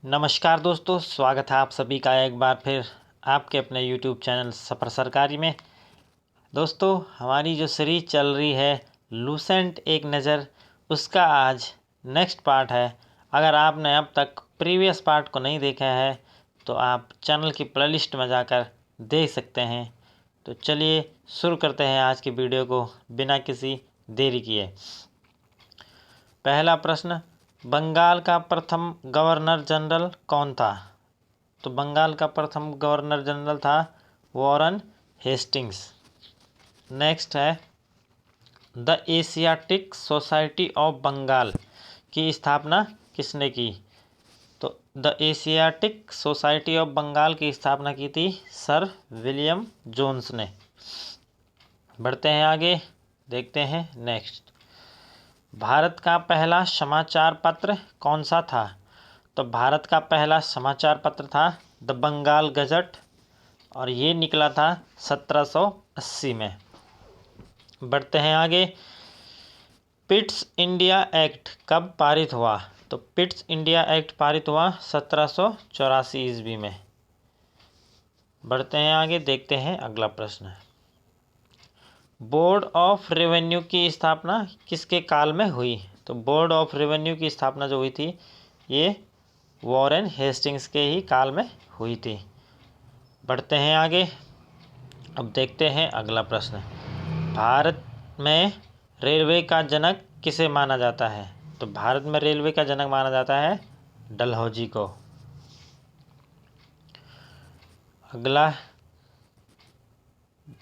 नमस्कार दोस्तों, स्वागत है आप सभी का एक बार फिर आपके अपने YouTube चैनल सफ़र सरकारी में। दोस्तों, हमारी जो सीरीज चल रही है लूसेंट एक नज़र, उसका आज नेक्स्ट पार्ट है। अगर आपने अब तक प्रीवियस पार्ट को नहीं देखा है तो आप चैनल की प्लेलिस्ट में जाकर देख सकते हैं। तो चलिए शुरू करते हैं आज की वीडियो को बिना किसी देरी किए। पहला प्रश्न, बंगाल का प्रथम गवर्नर जनरल कौन था? तो बंगाल का प्रथम गवर्नर जनरल था वॉरेन हेस्टिंग्स। नेक्स्ट है, the Asiatic Society of Bengal की स्थापना किसने की? तो the Asiatic Society of Bengal की स्थापना की थी सर विलियम जोन्स ने। बढ़ते हैं आगे, देखते हैं नेक्स्ट। भारत का पहला समाचार पत्र कौन सा था? तो भारत का पहला समाचार पत्र था द बंगाल गजट और ये निकला था 1780 में। बढ़ते हैं आगे, पिट्स इंडिया एक्ट कब पारित हुआ? तो पिट्स इंडिया एक्ट पारित हुआ 1784 ईस्वी में। बढ़ते हैं आगे, देखते हैं अगला प्रश्न। बोर्ड ऑफ रेवेन्यू की स्थापना किसके काल में हुई? तो बोर्ड ऑफ रेवेन्यू की स्थापना जो हुई थी ये वॉरेन हेस्टिंग्स के ही काल में हुई थी। बढ़ते हैं आगे, अब देखते हैं अगला प्रश्न। भारत में रेलवे का जनक किसे माना जाता है? तो भारत में रेलवे का जनक माना जाता है डलहौजी को। अगला,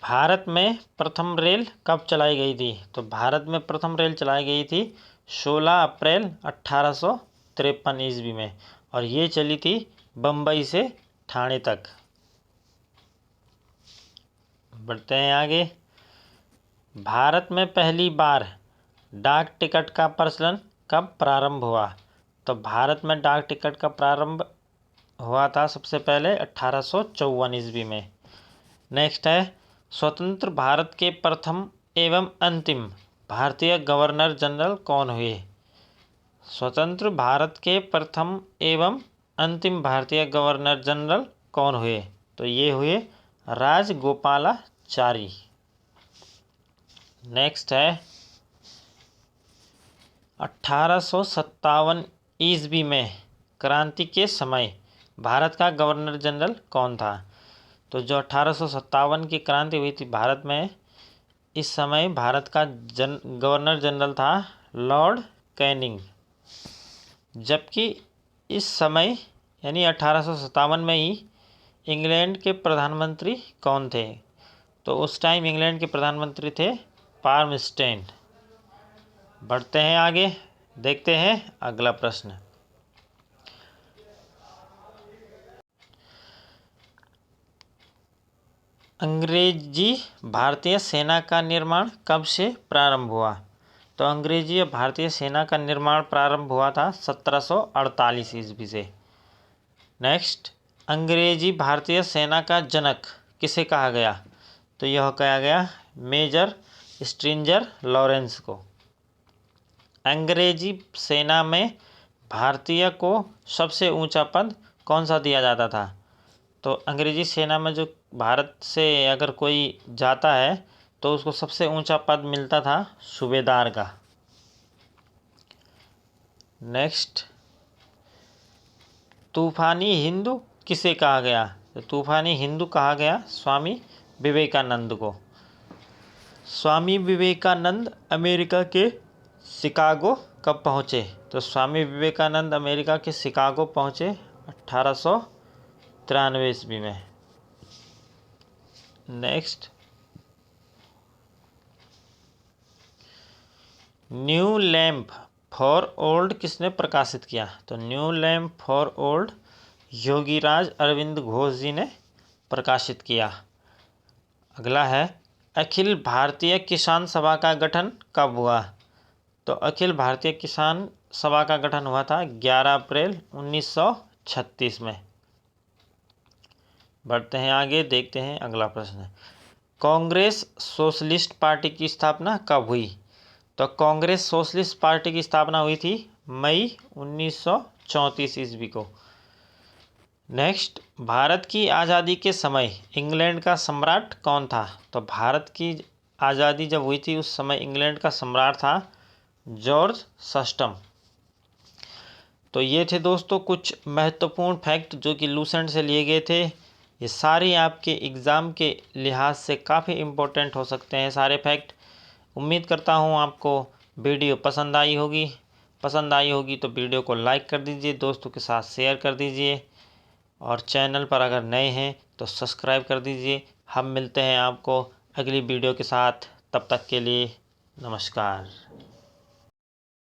भारत में प्रथम रेल कब चलाई गई थी? तो भारत में प्रथम रेल चलाई गई थी 16 अप्रैल 1853 ईस्वी में और ये चली थी बम्बई से ठाणे तक। बढ़ते हैं आगे, भारत में पहली बार डाक टिकट का प्रचलन कब प्रारंभ हुआ? तो भारत में डाक टिकट का प्रारंभ हुआ था सबसे पहले 1854 ईस्वी में। नेक्स्ट है, स्वतंत्र भारत के प्रथम एवं अंतिम भारतीय गवर्नर जनरल कौन हुए? स्वतंत्र भारत के प्रथम एवं अंतिम भारतीय गवर्नर जनरल कौन हुए? तो ये हुए राजगोपालाचारी। नेक्स्ट है, 1857 ईस्वी में क्रांति के समय भारत का गवर्नर जनरल कौन था? तो जो 1857 की क्रांति हुई थी भारत में, इस समय भारत का गवर्नर जनरल था लॉर्ड कैनिंग। जबकि इस समय यानी 1857 में ही इंग्लैंड के प्रधानमंत्री कौन थे? तो उस टाइम इंग्लैंड के प्रधानमंत्री थे पाल्मस्टोन। बढ़ते हैं आगे, देखते हैं अगला प्रश्न। अंग्रेजी भारतीय सेना का निर्माण कब से प्रारंभ हुआ? तो अंग्रेजी भारतीय सेना का निर्माण प्रारंभ हुआ था 1748 ईस्वी से। नेक्स्ट, अंग्रेजी भारतीय सेना का जनक किसे कहा गया? तो यह कहा गया मेजर स्ट्रिंजर लॉरेंस को। अंग्रेजी सेना में भारतीय को सबसे ऊंचा पद कौन सा दिया जाता था? तो अंग्रेजी सेना में जो भारत से अगर कोई जाता है तो उसको सबसे ऊंचा पद मिलता था सूबेदार का। नेक्स्ट, तूफानी हिंदू किसे कहा गया? तो तूफानी हिंदू कहा गया स्वामी विवेकानंद को। स्वामी विवेकानंद अमेरिका के शिकागो कब पहुँचे? तो स्वामी विवेकानंद अमेरिका के शिकागो पहुँचे 1893 ईस्वी में। Next, new lamp for old किसने प्रकाशित किया? तो new lamp for old Yogiraj Aurobindo Ghosh ji ने प्रकाशित किया। अगला है, अखिल भारतीय किसान सभा का गठन कब हुआ? तो अखिल भारतीय किसान सभा का गठन हुआ था 11 अप्रैल 1936 में। बढ़ते हैं आगे, देखते हैं अगला प्रश्न। कांग्रेस सोशलिस्ट पार्टी की स्थापना कब हुई? तो कांग्रेस सोशलिस्ट पार्टी की स्थापना हुई थी मई 1934 ईस्वी को। नेक्स्ट, भारत की आज़ादी के समय इंग्लैंड का सम्राट कौन था? तो भारत की आज़ादी जब हुई थी उस समय इंग्लैंड का सम्राट था जॉर्ज सस्टम। तो ये थे दोस्तों कुछ महत्वपूर्ण फैक्ट जो कि लूसेंट से लिए गए थे। ये सारे आपके एग्ज़ाम के लिहाज से काफ़ी इम्पोर्टेंट हो सकते हैं सारे फैक्ट। उम्मीद करता हूँ आपको वीडियो पसंद आई होगी। पसंद आई होगी तो वीडियो को लाइक कर दीजिए, दोस्तों के साथ शेयर कर दीजिए और चैनल पर अगर नए हैं तो सब्सक्राइब कर दीजिए। हम मिलते हैं आपको अगली वीडियो के साथ, तब तक के लिए नमस्कार।